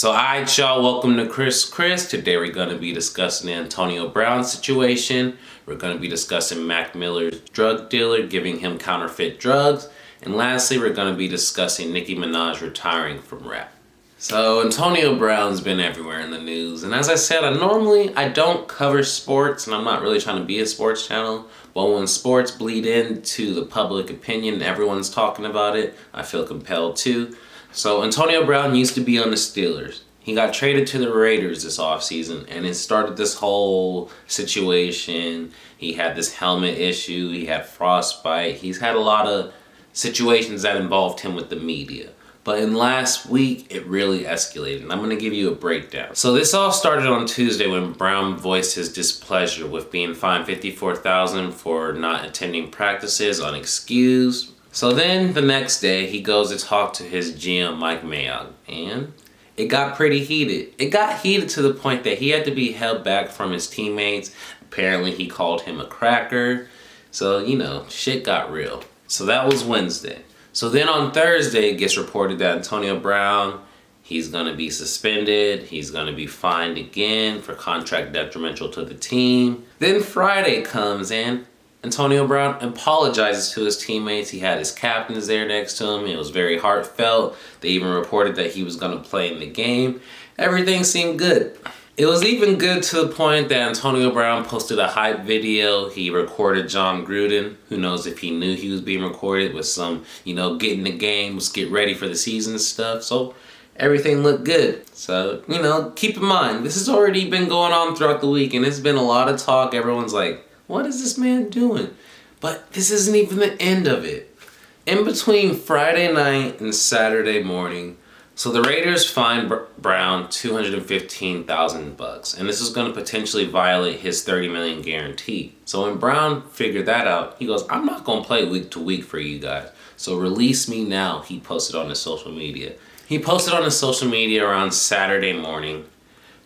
So alright y'all, welcome to Chris. Today we're going to be discussing the Antonio Brown situation. We're going to be discussing Mac Miller's drug dealer giving him counterfeit drugs. And lastly, we're going to be discussing Nicki Minaj retiring from rap. So Antonio Brown's been everywhere in the news. And as I said, I don't cover sports and I'm not really trying to be a sports channel. But when sports bleed into the public opinion and everyone's talking about it, I feel compelled to. So Antonio Brown used to be on the Steelers. He got traded to the Raiders this offseason and it started this whole situation. He had this helmet issue, he had frostbite, he's had a lot of situations that involved him with the media. But in last week, it really escalated, and I'm going to give you a breakdown. So this all started on Tuesday when Brown voiced his displeasure with being fined $54,000 for not attending practices unexcused. So then the next day, he goes to talk to his GM, Mike Mayock, and it got pretty heated. It got heated to the point that he had to be held back from his teammates. Apparently, he called him a cracker. So, shit got real. So that was Wednesday. So then on Thursday, it gets reported that Antonio Brown, he's going to be suspended. He's going to be fined again for contract detrimental to the team. Then Friday comes in. Antonio Brown apologizes to his teammates. He had his captains there next to him. It was very heartfelt. They even reported that he was going to play in the game. Everything seemed good. It was even good to the point that Antonio Brown posted a hype video. He recorded John Gruden. Who knows if he knew he was being recorded with some, get in the game, let's get ready for the season stuff. So everything looked good. So, keep in mind, this has already been going on throughout the week and it's been a lot of talk. Everyone's like, what is this man doing? But this isn't even the end of it. In between Friday night and Saturday morning, so the Raiders fined Brown $215,000, and this is going to potentially violate his $30 million guarantee. So when Brown figured that out, he goes, I'm not going to play week to week for you guys. So release me now, he posted on his social media. He posted on his social media around Saturday morning.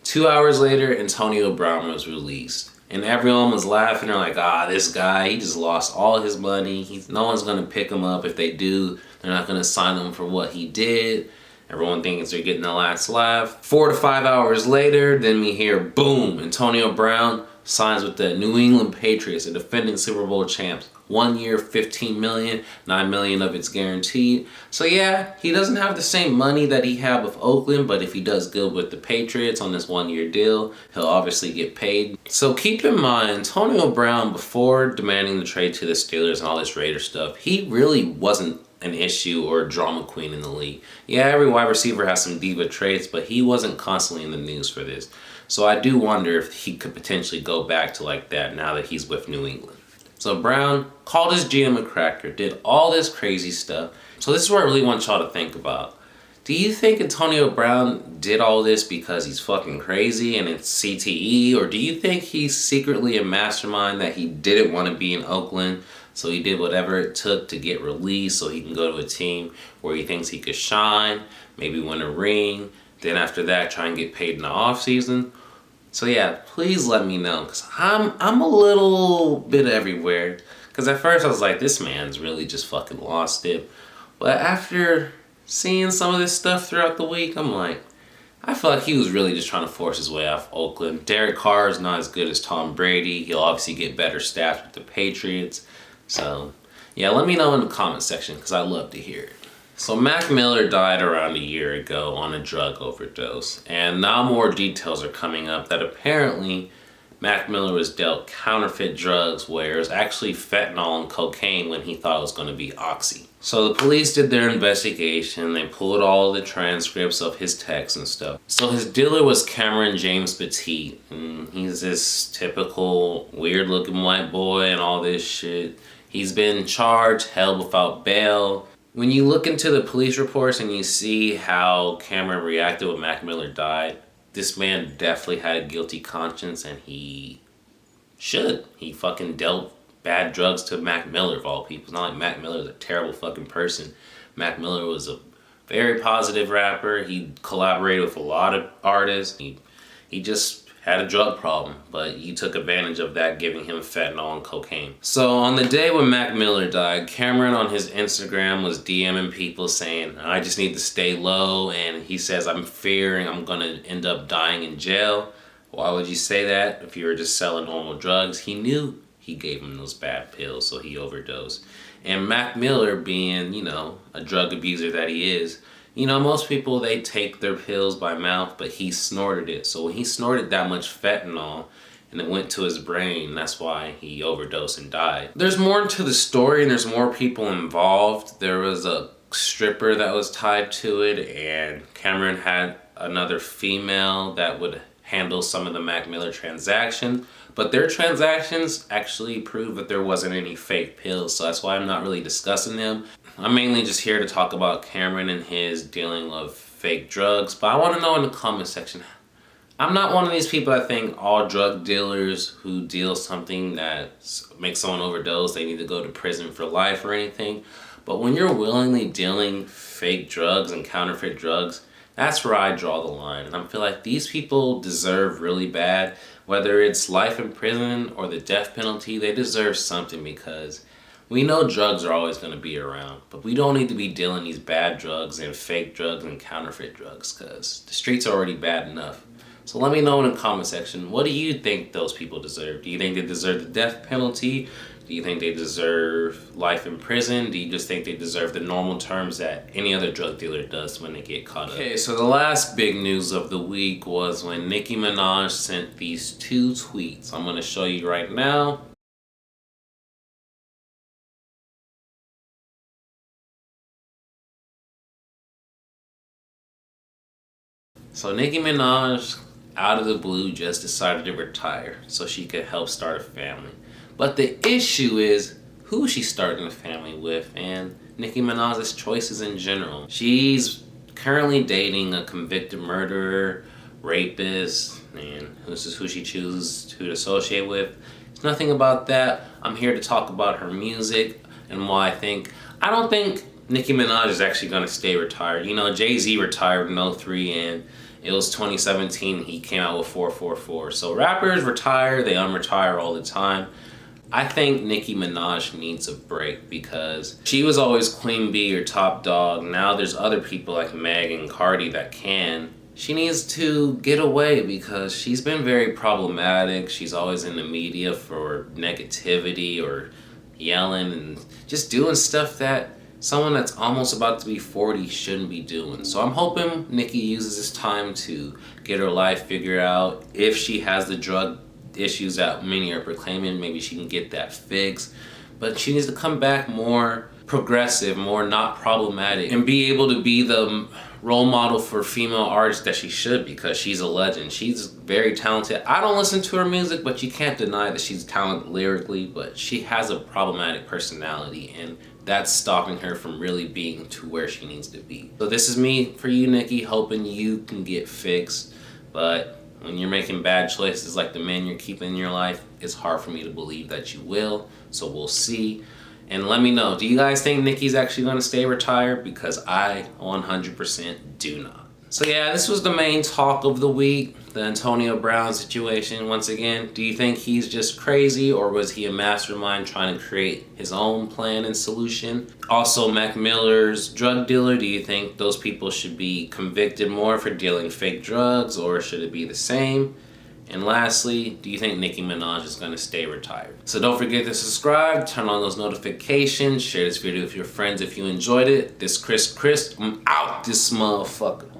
2 hours later, Antonio Brown was released. And everyone was laughing. They're like, this guy, he just lost all his money. No one's going to pick him up. If they do, they're not going to sign him for what he did. Everyone thinks they're getting the last laugh. 4 to 5 hours later, then we hear, boom, Antonio Brown signs with the New England Patriots, the defending Super Bowl champs. 1 year, $15 million, $9 million of it's guaranteed. So yeah, he doesn't have the same money that he had with Oakland, but if he does good with the Patriots on this 1 year deal, he'll obviously get paid. So keep in mind, Antonio Brown, before demanding the trade to the Steelers and all this Raider stuff, he really wasn't an issue or a drama queen in the league. Yeah, every wide receiver has some diva traits, but he wasn't constantly in the news for this. So I do wonder if he could potentially go back to like that now that he's with New England. So Brown called his GM a cracker, did all this crazy stuff. So this is what I really want y'all to think about. Do you think Antonio Brown did all this because he's fucking crazy and it's CTE? Or do you think he's secretly a mastermind that he didn't want to be in Oakland? So he did whatever it took to get released so he can go to a team where he thinks he could shine, maybe win a ring, then after that try and get paid in the offseason. So yeah, please let me know, because I'm a little bit everywhere. Because at first I was like, this man's really just fucking lost it. But after seeing some of this stuff throughout the week, I'm like, I feel like he was really just trying to force his way off Oakland. Derek Carr is not as good as Tom Brady. He'll obviously get better stats with the Patriots. So, yeah, let me know in the comment section because I'd love to hear it. So Mac Miller died around a year ago on a drug overdose. And now more details are coming up that apparently Mac Miller was dealt counterfeit drugs where it was actually fentanyl and cocaine when he thought it was going to be oxy. So the police did their investigation. They pulled all the transcripts of his texts and stuff. So his dealer was Cameron James Petit. And he's this typical weird looking white boy and all this shit. He's been charged, held without bail. When you look into the police reports and you see how Cameron reacted when Mac Miller died, this man definitely had a guilty conscience and he should. He fucking dealt bad drugs to Mac Miller of all people. It's not like Mac Miller is a terrible fucking person. Mac Miller was a very positive rapper. He collaborated with a lot of artists. He just had a drug problem, but you took advantage of that, giving him fentanyl and cocaine. So on the day when Mac Miller died, Cameron on his Instagram was DMing people saying, I just need to stay low, and he says, I'm fearing I'm gonna end up dying in jail. Why would you say that if you were just selling normal drugs? He knew he gave him those bad pills, so he overdosed. And Mac Miller, being, a drug abuser that he is, most people, they take their pills by mouth, but he snorted it. So when he snorted that much fentanyl and it went to his brain, that's why he overdosed and died. There's more to the story and there's more people involved. There was a stripper that was tied to it, and Cameron had another female that would handle some of the Mac Miller transaction. But their transactions actually prove that there wasn't any fake pills, so that's why I'm not really discussing them. I'm mainly just here to talk about Cameron and his dealing of fake drugs, but I want to know in the comment section. I'm not one of these people that think all drug dealers who deal something that makes someone overdose, they need to go to prison for life or anything. But when you're willingly dealing fake drugs and counterfeit drugs, that's where I draw the line. And I feel like these people deserve really bad. Whether it's life in prison or the death penalty, they deserve something, because we know drugs are always going to be around. But we don't need to be dealing these bad drugs and fake drugs and counterfeit drugs, because the streets are already bad enough. So let me know in the comment section, what do you think those people deserve? Do you think they deserve the death penalty? Do you think they deserve life in prison? Do you just think they deserve the normal terms that any other drug dealer does when they get caught up? Okay, so the last big news of the week was when Nicki Minaj sent these 2 tweets. I'm going to show you right now. So Nicki Minaj, out of the blue, just decided to retire so she could help start a family. But the issue is who she's starting a family with and Nicki Minaj's choices in general. She's currently dating a convicted murderer, rapist, and this is who she chooses to associate with. It's nothing about that. I'm here to talk about her music and why I don't think Nicki Minaj is actually going to stay retired. Jay-Z retired in 2003 and it was 2017, he came out with 444. So rappers retire, they unretire all the time. I think Nicki Minaj needs a break because she was always queen bee or top dog. Now there's other people like Meg and Cardi that can. She needs to get away because she's been very problematic. She's always in the media for negativity or yelling and just doing stuff that someone that's almost about to be 40 shouldn't be doing. So I'm hoping Nicki uses this time to get her life figured out. If she has the drug issues that many are proclaiming, maybe she can get that fixed. But she needs to come back more progressive, more not problematic, and be able to be the role model for female artists that she should, because she's a legend. She's very talented. I don't listen to her music, but you can't deny that she's talented lyrically, but she has a problematic personality, and that's stopping her from really being to where she needs to be. So this is me for you, Nicki, hoping you can get fixed. But when you're making bad choices like the men you're keeping in your life, it's hard for me to believe that you will. So we'll see. And let me know, do you guys think Nicki's actually going to stay retired? Because I 100% do not. So yeah, this was the main talk of the week, the Antonio Brown situation. Once again, do you think he's just crazy, or was he a mastermind trying to create his own plan and solution? Also, Mac Miller's drug dealer, do you think those people should be convicted more for dealing fake drugs, or should it be the same? And lastly, do you think Nicki Minaj is going to stay retired? So don't forget to subscribe, turn on those notifications, share this video with your friends if you enjoyed it. This Chris, I'm out this motherfucker.